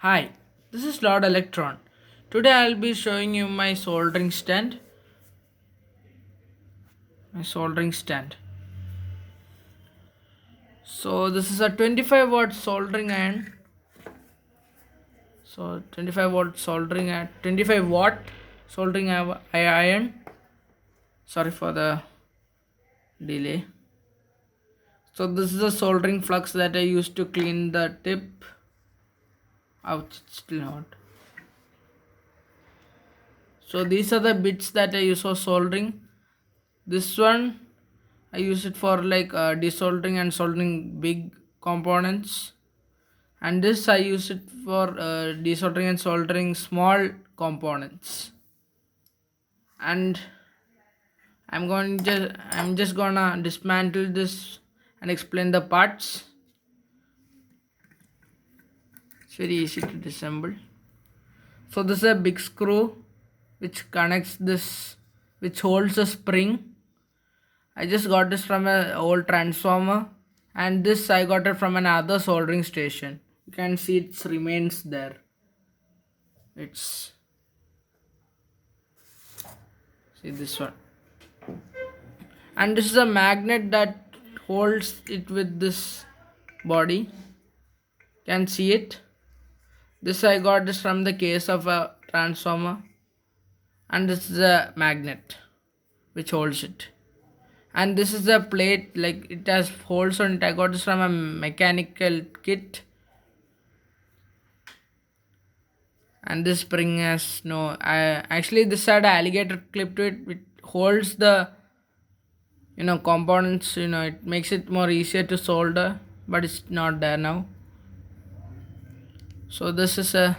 Hi, this is Lord Electron. Today I'll be showing you my soldering stand. My soldering stand. So this is a 25-watt soldering iron. So 25-watt soldering at 25-watt soldering iron. Sorry for the delay. So this is a soldering flux that I used to clean the tip. Ouch, it's still hot. So these are the bits that I use for soldering. This one I use it for like desoldering and soldering big components, and this I use it for desoldering and soldering small components. And I'm just gonna dismantle this and explain the parts. It's very easy to disassemble. So this is a big screw which connects this, which holds a spring. I just got this from an old transformer, and this I got it from another soldering station. You can see it remains there. It's see this one, and this is a magnet that holds it with this body. Can see it. This I got this from the case of a transformer, and this is a magnet which holds it. And this is a plate, like it has holes on it. I got this from a mechanical kit. And this spring has no, I actually this had an alligator clip to it, which holds the components. It makes it more easier to solder, but it's not there now. So this is the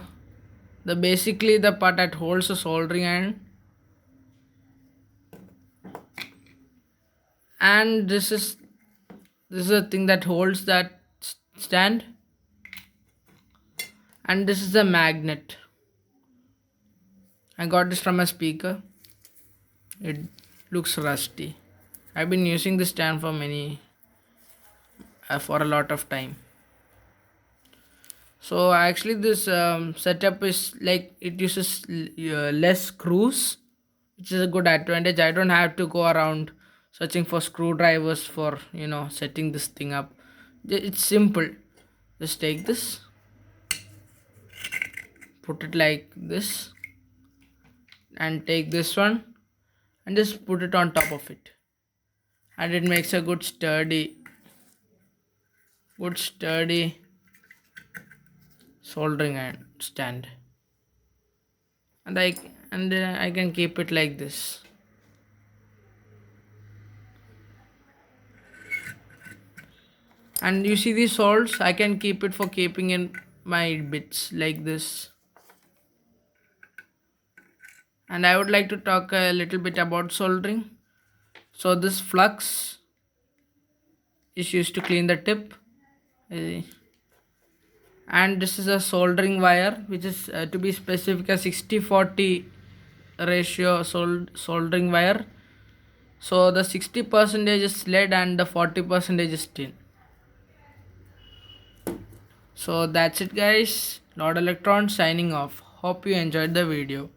basically the part that holds the soldering iron. And this is a thing that holds that stand. And this is a magnet. I got this from a speaker. It looks rusty. I've been using this stand for a lot of time. So actually this setup is like it uses less screws, which is a good advantage. I don't have to go around searching for screwdrivers for setting this thing up. It's simple. Just take this, put it like this, and take this one and just put it on top of it, and it makes a good sturdy soldering iron stand. And I can keep it like this. And you see these holes, I can keep it for keeping in my bits like this. And I would like to talk a little bit about soldering. So this flux is used to clean the tip. And this is a soldering wire, which is to be specific a 60-40 ratio soldering wire. So the 60% is lead and the 40% is tin. So that's it guys. Lord Electron signing off. Hope you enjoyed the video.